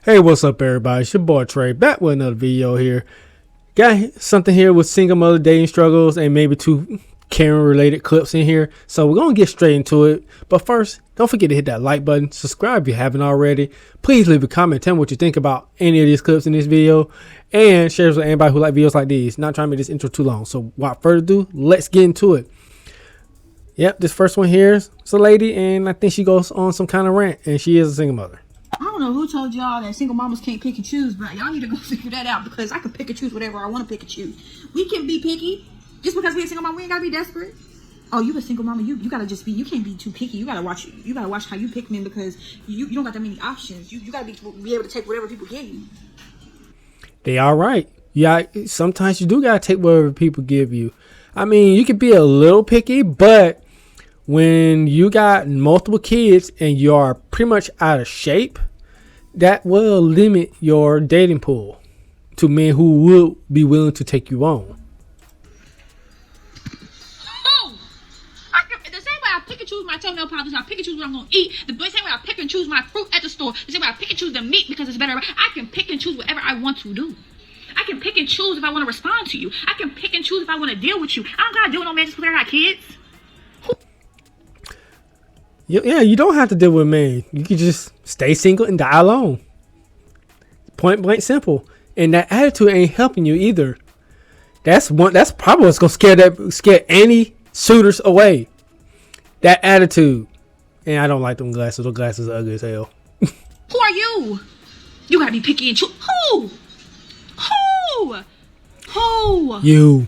Hey, what's up, everybody? It's your boy Trey, back with another video here. Got something here with single mother dating struggles and maybe two Karen related clips in here. So we're going to get straight into it. But first, don't forget to hit that like button, subscribe if you haven't already. Please leave a comment, tell me what you think about any of these clips in this video, and share this with anybody who like videos like these. Not trying to make this intro too long. So without further ado, let's get into it. Yep, this first one here is a lady, and I think she goes on some kind of rant, and she is a single mother. I don't know who told y'all that single mamas can't pick and choose, but y'all need to go figure that out, because I can pick and choose whatever I want to pick and choose. We can be picky. Just because we're a single mama, we ain't gotta be desperate. Oh, you a single mama, you gotta just be, you can't be too picky. You gotta watch how you pick men, because you don't got that many options. You gotta be able to take whatever people give you. They all right. Yeah, sometimes you do gotta take whatever people give you. I mean, you could be a little picky, but when you got multiple kids and you are pretty much out of shape, that will limit your dating pool to men who will be willing to take you on. Oh, the same way I pick and choose my toenail polish, I pick and choose what I'm gonna eat. The same way I pick and choose my fruit at the store. The same way I pick and choose the meat because it's better. I can pick and choose whatever I want to do. I can pick and choose if I want to respond to you. I can pick and choose if I want to deal with you. I don't gotta deal with no man just because I got kids. Yeah, you don't have to deal with men. You can just stay single and die alone. Point blank simple. And that attitude ain't helping you either. That's probably what's gonna scare any suitors away. That attitude. And I don't like them glasses. Those glasses are ugly as hell. Who are you? You gotta be picky and choose. Who? You.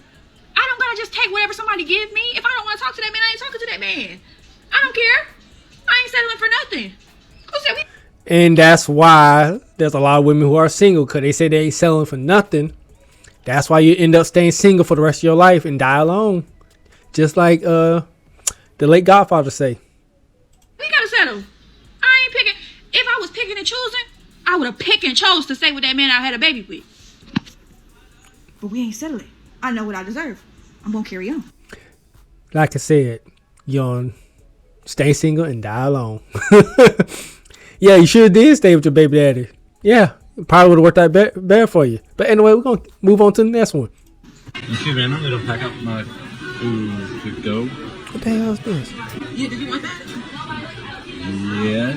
I don't gotta just take whatever somebody give me. If I don't want to talk to that man, I ain't talking to that man. I don't care. I ain't settling for nothing. Who said we? And that's why there's a lot of women who are single, because they say they ain't settling for nothing. That's why you end up staying single for the rest of your life and die alone. Just like the late Godfather say. We gotta settle. I ain't picking. If I was picking and choosing, I would have picked and chose to stay with that man I had a baby with. But we ain't settling. I know what I deserve. I'm gonna carry on. Like I said, you're stay single and die alone. Yeah, you sure did stay with your baby daddy. Yeah, probably would have worked out better for you. But anyway, we're going to move on to the next one. Excuse me, I'm going to pack up my food to go. What the hell is this? Yeah, did you want that? Yeah.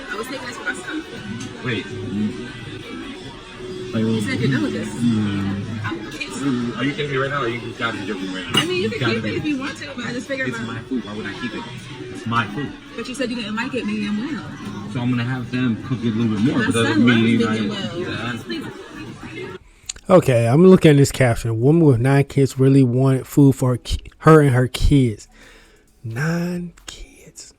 I was taking this for myself. Wait. You said you know this. Are you kidding me right now, or you gotta be joking right now? I mean, you can keep it if you want to, but I just figured it's my food. Why would I keep it? It's my food. But you said you didn't like it medium well. So I'm gonna have them cook it a little bit more. My But son doesn't loves mean medium well. Okay, I'm looking at this caption. A woman with 9 kids really wanted food for her and her kids. 9 kids.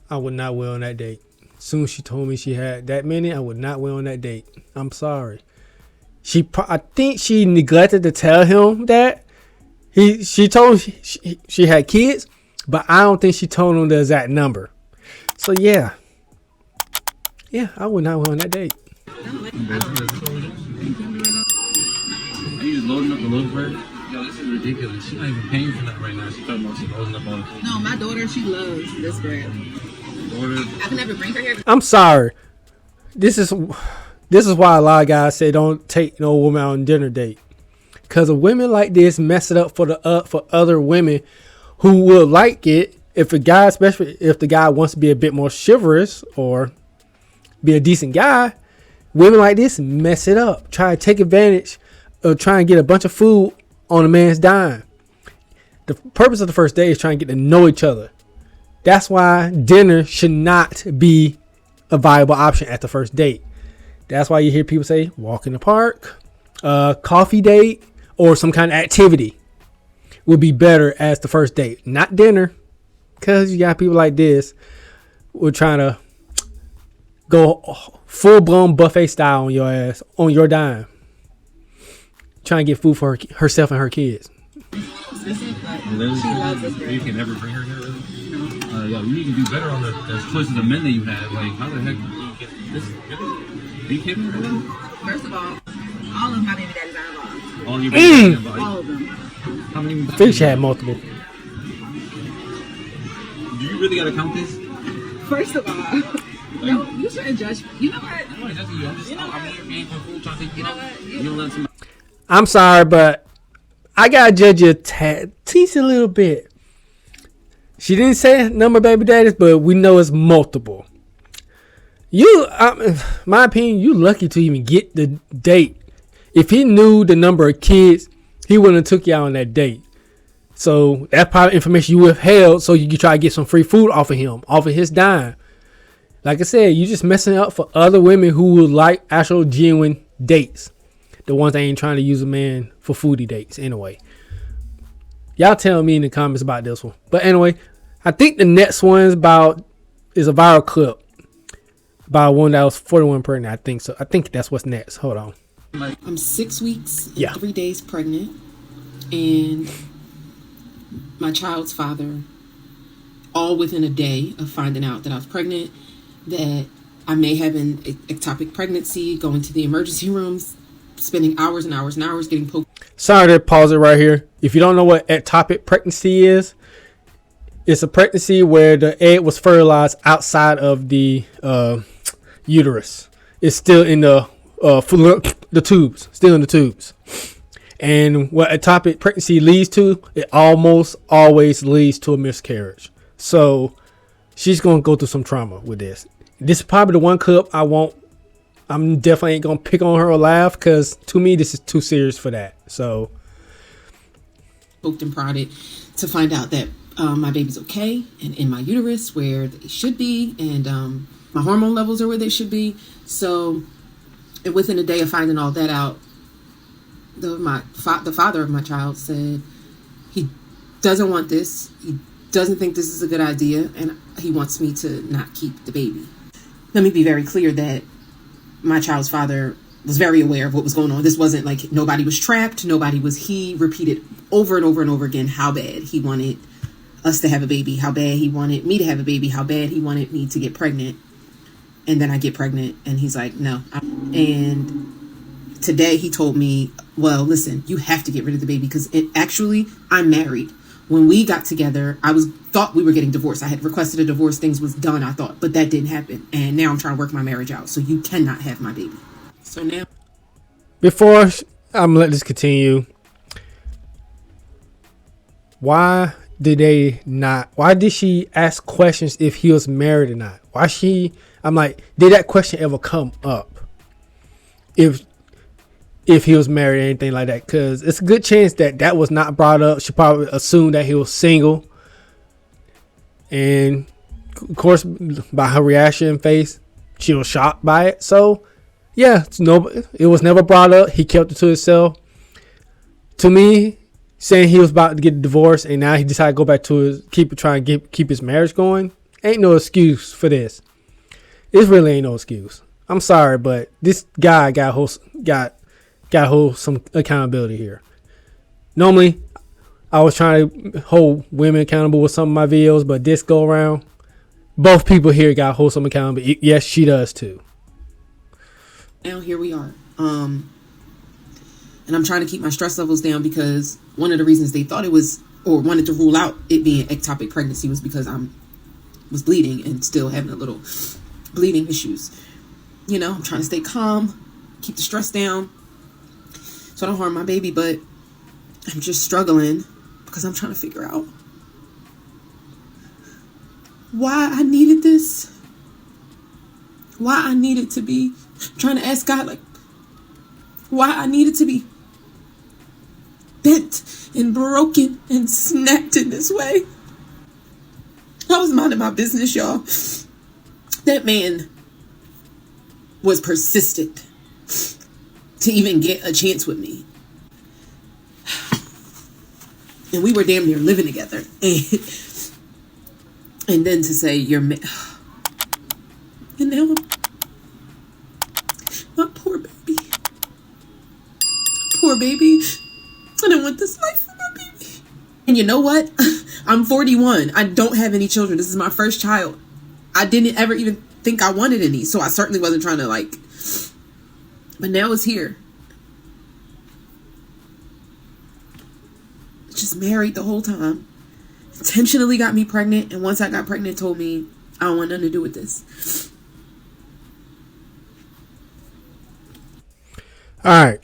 I would not went on that date. As soon as she told me she had that many, I would not went on that date. I'm sorry. I think she neglected to tell him that. She told him she had kids, but I don't think she told him the exact number. So yeah, I would not went on that date. Are you just loading up the loaf bread? Yo, this is ridiculous. She's not even paying for that right now. She's talking about she's loading up on. No, my daughter, she loves this bread. I can never bring her here. I'm sorry. This is why a lot of guys say don't take no woman on dinner date, because of women like this mess it up for other women who will like it. If a guy, especially if the guy wants to be a bit more chivalrous or be a decent guy, women like this mess it up. Try to take advantage of trying to get a bunch of food on a man's dime. The purpose of the first date is trying to get to know each other. That's why dinner should not be a viable option at the first date. That's why you hear people say walk in the park, coffee date, or some kind of activity would be better as the first date, not dinner. Because you got people like this who are trying to go full-blown buffet style on your ass, on your dime. Trying to get food for herself and her kids. She loves this bread. You can never bring her here, really? Yeah, you need to do better on the choices of men that you have. Like, how the heck do you get this? Are you kidding me? First of all of my baby daddies are involved. All your baby daddies are involved? All of them. How many? I think she had multiple. Do you really gotta count this? First of all, no, you shouldn't judge me. You know what? I'm not judging you. I'm just, I'm here being food trying to take you know what? You don't let somebody. I'm sorry, but I gotta judge your tease a little bit. She didn't say number of baby daddies, but we know it's multiple. My opinion, you lucky to even get the date. If he knew the number of kids, he wouldn't have took you out on that date. So that's probably information you withheld so you could try to get some free food off of him, off of his dime. Like I said, you just messing up for other women who would like actual genuine dates. The ones that ain't trying to use a man for foodie dates anyway. Y'all tell me in the comments about this one. But anyway, I think the next one is a viral clip about one that was 41 pregnant. I think so. I think that's what's next. Hold on. I'm 6 weeks and 3 days pregnant, and my child's father, all within a day of finding out that I was pregnant, that I may have an ectopic pregnancy, going to the emergency rooms, spending hours and hours and hours getting poked. Sorry to pause it right here. If you don't know what ectopic pregnancy is, it's a pregnancy where the egg was fertilized outside of the uterus. It's still in the tubes, still in the tubes. And what ectopic pregnancy leads to, it almost always leads to a miscarriage. So she's going to go through some trauma with this. This is probably the one clip I'm definitely ain't going to pick on her or laugh, because to me, this is too serious for that. So poked and prodded to find out that my baby's okay and in my uterus where they should be, and my hormone levels are where they should be. So within a day of finding all that out, the father of my child said he doesn't want this. He doesn't think this is a good idea, and he wants me to not keep the baby. Let me be very clear that my child's father was very aware of what was going on. This wasn't like nobody was trapped. He repeated over and over and over again how bad he wanted us to have a baby, how bad he wanted me to have a baby, how bad he wanted me to get pregnant. And then I get pregnant and he's like, no. And today he told me, well, listen, you have to get rid of the baby because actually I'm married. When we got together, thought we were getting divorced. I had requested a divorce. Things was done, I thought, but that didn't happen. And now I'm trying to work my marriage out. So you cannot have my baby. So now, before I'm gonna let this continue, why did she ask questions if he was married or not? I'm like, did that question ever come up? If he was married or anything like that, because it's a good chance that was not brought up. She probably assumed that he was single, and of course, by her reaction and face, she was shocked by it. So, yeah, it was never brought up. He kept it to himself. To me, saying he was about to get a divorce and now he decided to go back to keep his marriage going, ain't no excuse for this. This really ain't no excuse. I'm sorry, but this guy got hold some accountability here. Normally, I was trying to hold women accountable with some of my videos, but this go around, both people here got hold some accountability. Yes, she does too. Now here we are. And I'm trying to keep my stress levels down because one of the reasons they thought it was, or wanted to rule out it being ectopic pregnancy, was because was bleeding and still having a little bleeding issues. You know, I'm trying to stay calm, keep the stress down so I don't harm my baby, but I'm just struggling because I'm trying to figure out why I needed this. Why I needed to be trying to ask God, like, why I needed to be bent and broken and snapped in this way. I was minding my business, y'all. That man was persistent to even get a chance with me. And we were damn near living together. And then to say, and now my poor baby. Poor baby. I don't want this life for my baby. And you know what? I'm 41. I don't have any children. This is my first child. I didn't ever even think I wanted any. So I certainly wasn't trying to but now it's here. Just married the whole time. Intentionally got me pregnant. And once I got pregnant, told me I don't want nothing to do with this. All right.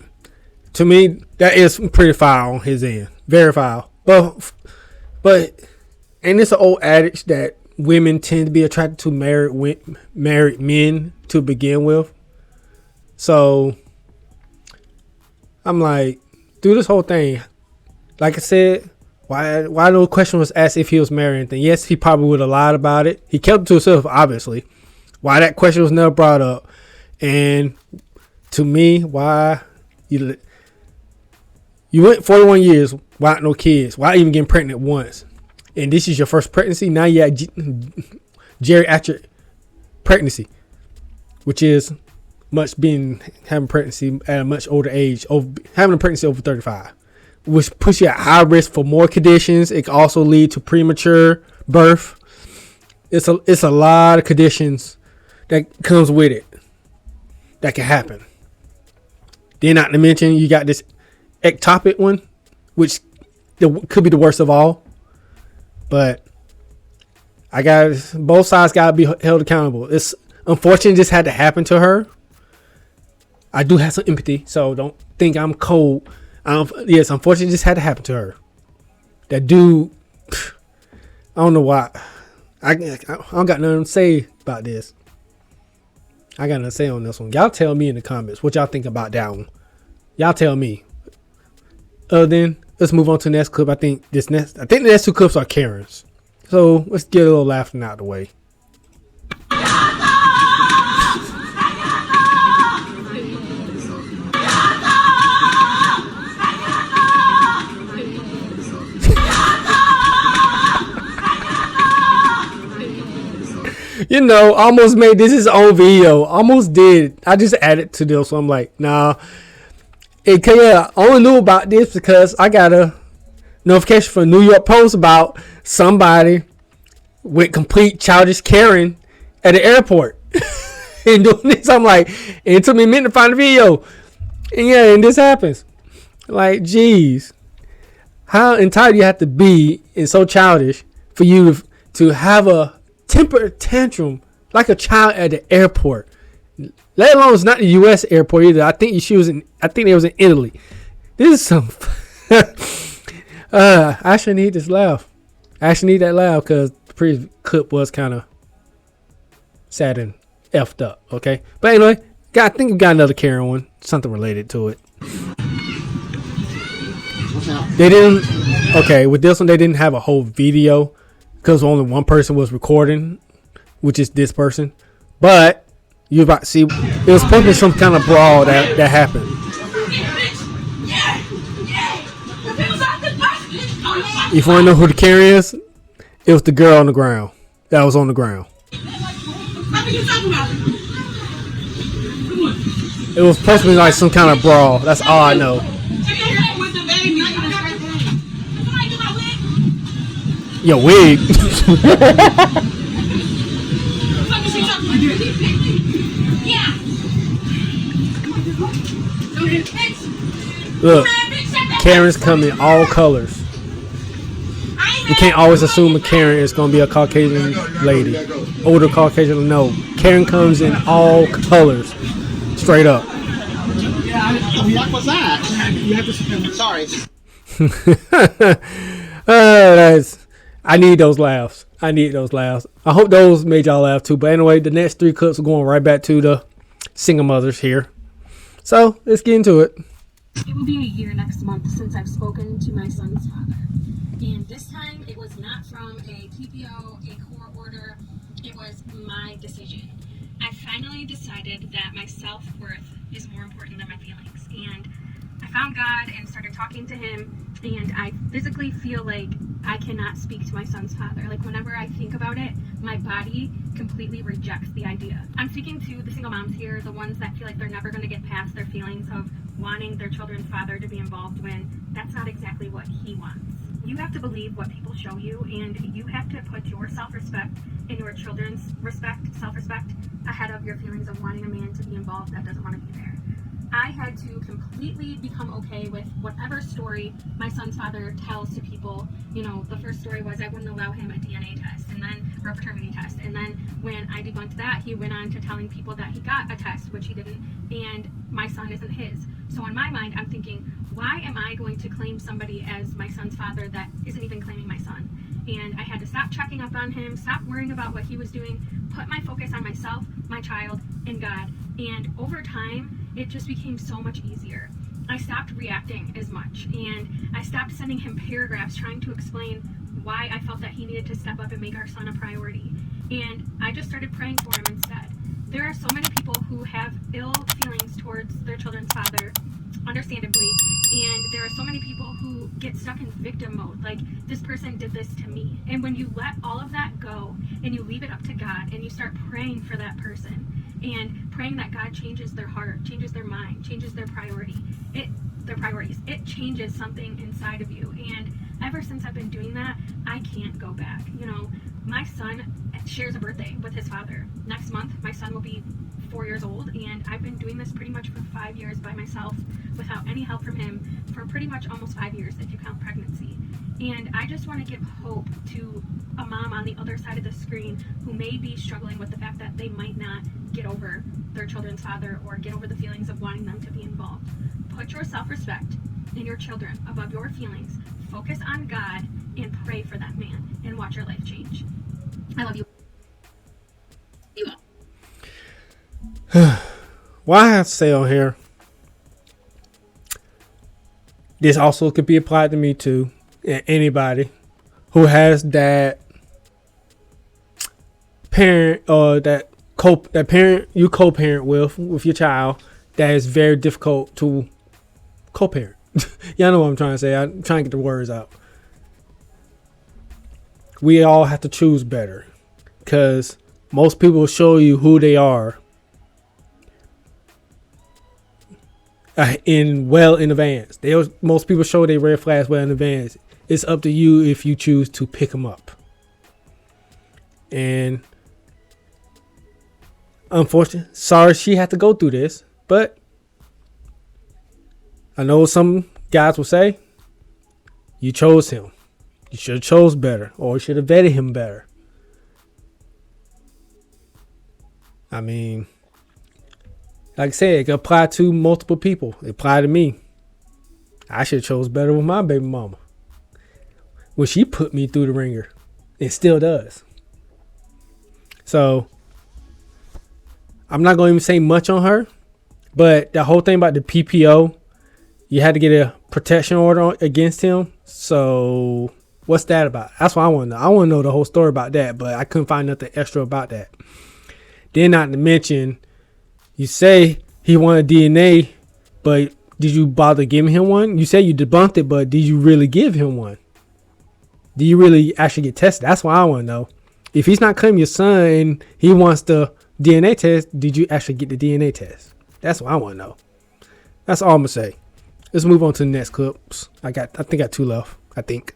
To me, that is pretty foul on his end. Very foul. But and it's an old adage that women tend to be attracted to married men to begin with. So I'm like, through this whole thing, like I said, why no question was asked if he was married or anything. Yes, he probably would have lied about it. He kept it to himself, obviously. Why that question was never brought up. And to me, why you went 41 years without no kids, why even getting pregnant once, and this is your first pregnancy. Now you have geriatric pregnancy, which is having pregnancy at a much older age, having a pregnancy over 35, which puts you at high risk for more conditions. It can also lead to premature birth. It's a lot of conditions that comes with it that can happen. Then not to mention you got this ectopic one, which could be the worst of all. But both sides got to be held accountable. It's unfortunate this had to happen to her. I do have some empathy, so don't think I'm cold. Yes, unfortunately this had to happen to her. That dude, I don't know why. I don't got nothing to say about this. I got nothing to say on this one. Y'all tell me in the comments what y'all think about that one. Y'all tell me. Then let's move on to the next clip. I think the next two clips are Karen's. So let's get a little laughing out of the way. Almost made this his own video. Almost did. I just added to this. So I'm like, nah. I only knew about this because I got a notification from New York Post about somebody with complete childish Karen at the airport. And doing this, I'm like, and it took me a minute to find the video. And this happens. Like, geez. How entitled you have to be and so childish for you to have a temper tantrum like a child at the airport. Let alone it's not the U.S. airport either. I think they was in Italy. This is some. I actually need this laugh. I actually need that laugh because the previous clip was kind of sad and effed up. Okay, but anyway, I think we got another Karen one, something related to it. They didn't. Okay, with this one they didn't have a whole video because only one person was recording, which is this person. But you about to see, it was supposed to be some kind of brawl that happened. If you want to know who the Karen is, it was the girl on the ground. That was on the ground. It was supposed to be like some kind of brawl. That's all I know. Your wig. Look, Karen's come in all colors. You can't always assume a Karen is going to be a Caucasian lady. Older Caucasian, no. Karen comes in all colors. Straight up. What was that? You have to. Sorry. I need those laughs. I hope those made y'all laugh too. But anyway, the next three clips are going right back to the single mothers here. So let's get into it. It will be a year next month since I've spoken to my son's father. And this time it was not from a PPO, a court order. It was my decision. I finally decided that my self-worth is more important than my feelings. And I found God and started talking to him. And I physically feel like I cannot speak to my son's father. Like whenever I think about it, my body completely rejects the idea. I'm speaking to the single moms here, the ones that feel like they're never going to get past their feelings of wanting their children's father to be involved when that's not exactly what he wants. You have to believe what people show you, and you have to put your self-respect and your children's self-respect ahead of your feelings of wanting a man to be involved that doesn't want to be there. I had to completely become okay with whatever story my son's father tells to people. You know, the first story was I wouldn't allow him a DNA test, and then, or a paternity test. And then when I debunked that, he went on to telling people that he got a test, which he didn't, and my son isn't his. So in my mind, I'm thinking, why am I going to claim somebody as my son's father that isn't even claiming my son? And I had to stop checking up on him, stop worrying about what he was doing, put my focus on myself, my child, and God. And over time, it just became so much easier. I stopped reacting as much, and I stopped sending him paragraphs trying to explain why I felt that he needed to step up and make our son a priority. And I just started praying for him instead. There are so many people who have ill feelings towards their children's father, understandably, and there are so many people who get stuck in victim mode, like, this person did this to me. And when you let all of that go and you leave it up to God and you start praying for that person and praying that God changes their heart, changes their mind, changes their priorities, it changes something inside of you. And ever since I've been doing that, I can't go back. You know, my son shares a birthday with his father. Next month, my son will be 4 years old, and I've been doing this pretty much for 5 years by myself without any help from him for pretty much almost 5 years if you count pregnancy. And I just want to give hope to a mom on the other side of the screen who may be struggling with the fact that they might not get over their children's father or get over the feelings of wanting them to be involved. Put your self-respect in your children above your feelings. Focus on God and pray for that man and watch your life change. I love you. What I have to say on here, this also could be applied to me too, and anybody who has that parent or that parent you co-parent with your child that is very difficult to co-parent. Y'all know what I'm trying to say. I'm trying to get the words out. We all have to choose better, because most people will show you who they are in advance. Most people show their red flags well in advance. It's up to you if you choose to pick them up. And unfortunately, sorry she had to go through this, but I know some guys will say, you chose him. You should have chose better, or you should have vetted him better. I mean, like I said, it can apply to multiple people. It applied to me. I should have chose better with my baby mama when she put me through the ringer. It still does. So I'm not going to even say much on her, but the whole thing about the PPO, you had to get a protection order against him. So what's that about? That's what I want to know. I want to know the whole story about that, but I couldn't find nothing extra about that. Then not to mention, you say he wanted DNA, but did you bother giving him one? You say you debunked it, but did you really give him one? Do you really actually get tested? That's what I want to know. If he's not claiming your son and he wants the DNA test, did you actually get the DNA test? That's what I want to know. That's all I'm going to say. Let's move on to the next clips. I think I got two left, I think.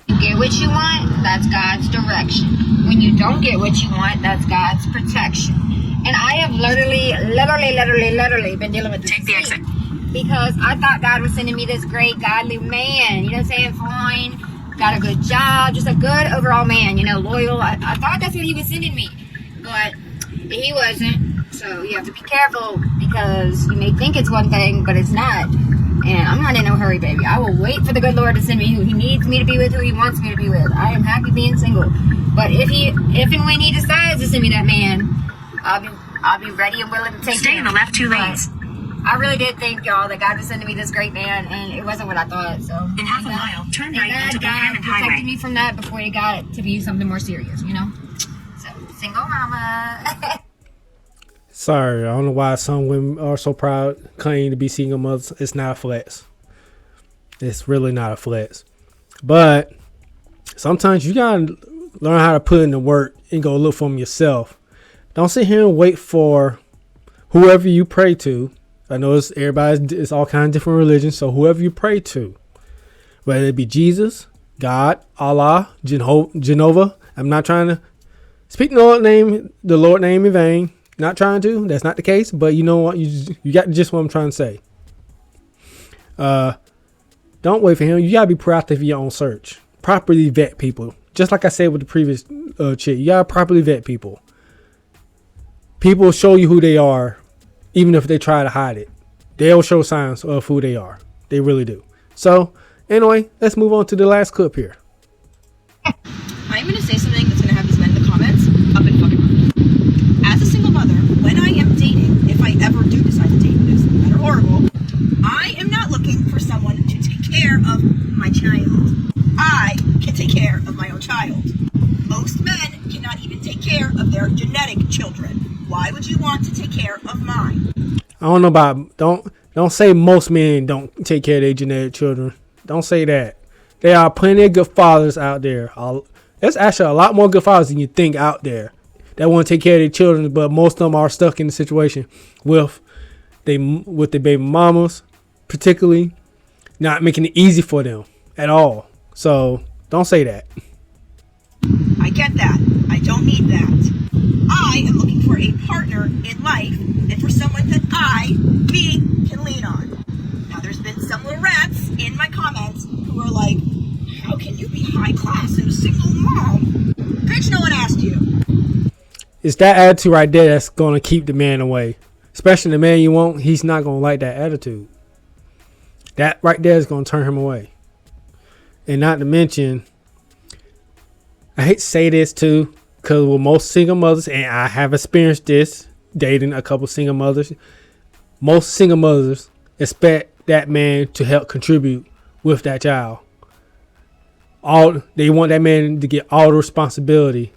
You get what you want, that's God's direction. When you don't get what you want, that's God's protection. And I have literally been dealing with this. Take the exit. Because I thought God was sending me this great godly man, you know what I'm saying, fine, got a good job, just a good overall man, you know, loyal. I thought that's what he was sending me, but he wasn't. So you have to be careful, because you may think it's one thing, but it's not. And I'm not in no hurry, baby. I will wait for the good Lord to send me who he needs me to be with, who he wants me to be with. I am happy being single. But if and when he decides to send me that man, I'll be ready and willing to take him. Stay in the left 2 lanes. I really did think, y'all, that God was sending me this great man, and it wasn't what I thought. So In half a mile, turn right God, onto God Buchanan protected Highway. me from that before he got it to be something more serious, you know? So, single mama. Sorry, I don't know why some women are so proud claiming to be single mothers. It's not a flex. It's really not a flex. But sometimes you gotta learn how to put in the work and go look for them yourself. Don't sit here and wait for whoever you pray to. I know it's all kinds of different religions, so whoever you pray to, whether it be Jesus, God, Allah, Jehovah. I'm not trying to speak the Lord name in vain. Not trying to. That's not the case. But you know what? You got just what I'm trying to say. Don't wait for him. You gotta be proactive in your own search. Properly vet people. Just like I said with the previous chick, you gotta properly vet people. People will show you who they are, even if they try to hide it. They'll show signs of who they are. They really do. So, anyway, let's move on to the last clip here. I'm going to say something that's going to have these men in the comments up in fucking arms. As a single mother, when I am dating, if I ever do decide to date this, that are horrible, I am not looking for someone to take care of my child. I can take care of my own child. Most men cannot even take care of their genetic children. Why would you want to take care of mine? I don't know about, don't say most men don't take care of their genetic children. Don't say that. There are plenty of good fathers out there. There's actually a lot more good fathers than you think out there that want to take care of their children, but most of them are stuck in the situation with their baby mamas, particularly not making it easy for them at all. So don't say that. I get that. I don't need that. I am looking for a partner in life and for someone that me, can lean on. Now, there's been some little rats in my comments who are like, how can you be high class and a single mom? Bitch, no one asked you. It's that attitude right there that's going to keep the man away. Especially the man you want, he's not going to like that attitude. That right there is going to turn him away. And not to mention, I hate to say this too, because with most single mothers, and I have experienced this dating a couple single mothers, most single mothers expect that man to help contribute with that child. They want that man to get all the responsibility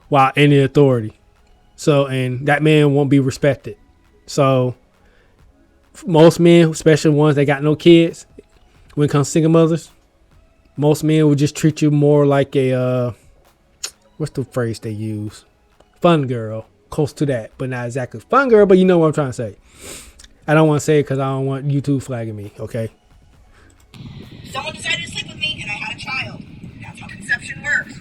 while any authority. So, and that man won't be respected. So, most men, especially ones that got no kids, when it comes to single mothers, most men will just treat you more like a, what's the phrase they use? Fun girl. Close to that, but not exactly fun girl, but you know what I'm trying to say. I don't want to say it because I don't want YouTube flagging me, okay? Someone decided to sleep with me and I had a child. That's how conception works.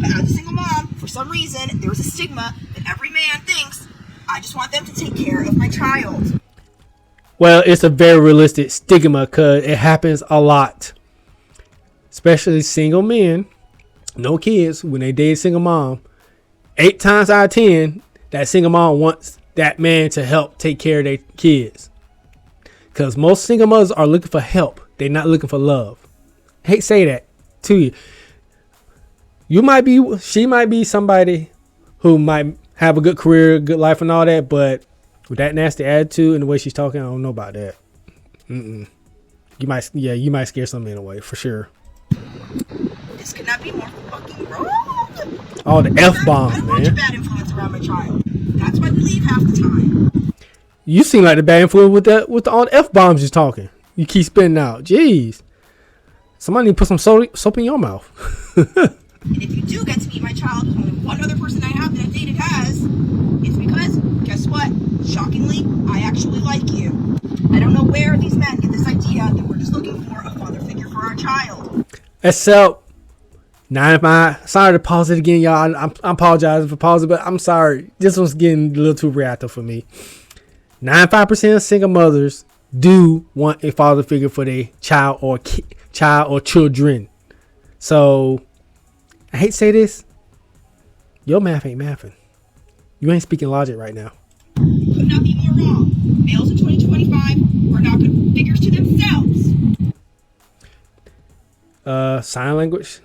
But as a single mom, for some reason, there's a stigma that every man thinks I just want them to take care of my child. Well, it's a very realistic stigma because it happens a lot. Especially single men, no kids, when they date a single mom. 8 times out of 10, that single mom wants that man to help take care of their kids. Because most single mothers are looking for help. They're not looking for love. I hate to say that to you. She might be somebody who might have a good career, good life and all that, but with that nasty attitude and the way she's talking, I don't know about that. You might scare some men away for sure. This could not be more fucking wrong. All the F-bombs, I don't want man. bad influence around my child. That's why we leave half the time. You seem like the bad influence with all the F-bombs you're talking. You keep spitting out. Jeez. Somebody need to put some soap in your mouth. And if you do get to meet my child, only one other person I have that I've dated has, it's because, guess what? Shockingly, I actually like you. I don't know where these men get this idea that we're just looking for a father figure for our child. Except, sorry to pause it again, y'all. I apologize for pausing, but I'm sorry. This one's getting a little too reactive for me. 95% of single mothers do want a father figure for their child or children. So, I hate to say this. Your math ain't mathing. You ain't speaking logic right now. Could not be more wrong. Males in 2025 are not good figures to themselves. Sign language.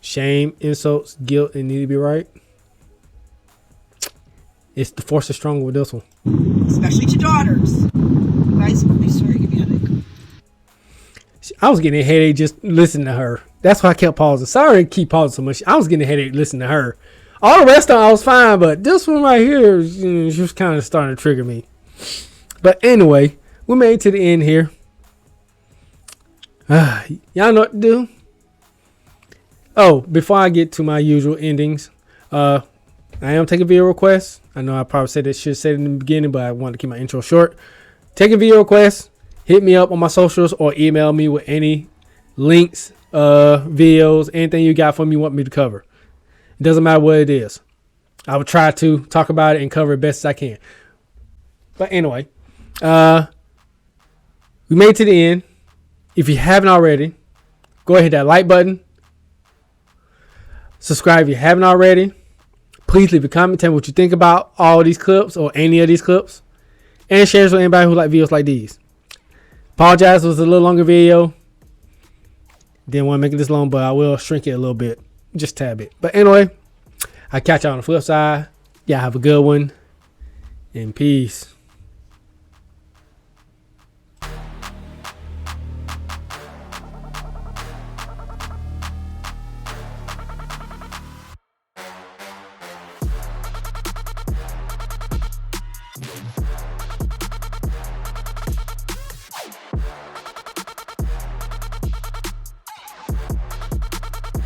Shame, insults, guilt, and need to be right. It's the force is stronger with this one. Especially to daughters. Guys, please sorry, give me a headache. I was getting a headache just listening to her. That's why I kept pausing. Sorry to keep pausing so much. I was getting a headache listening to her. All the rest of them I was fine, but this one right here, she was kind of starting to trigger me. But anyway, we made it to the end here. Y'all know what to do. Oh, before I get to my usual endings, I am taking video requests. I know I probably should have said it in the beginning, but I wanted to keep my intro short. Taking video requests. Hit me up on my socials or email me with any links, videos, anything you got for me you want me to cover. It doesn't matter what it is. I would try to talk about it and cover it best as I can. But anyway, we made it to the end. If you haven't already, go ahead, hit that like button. Subscribe if you haven't already. Please leave a comment, tell me what you think about all these clips or any of these clips. And share this with anybody who like videos like these. Apologize, it was a little longer video. Didn't want to make it this long, but I will shrink it a little bit. Just a tad bit. But anyway, I'll catch you on the flip side. Y'all have a good one. And peace.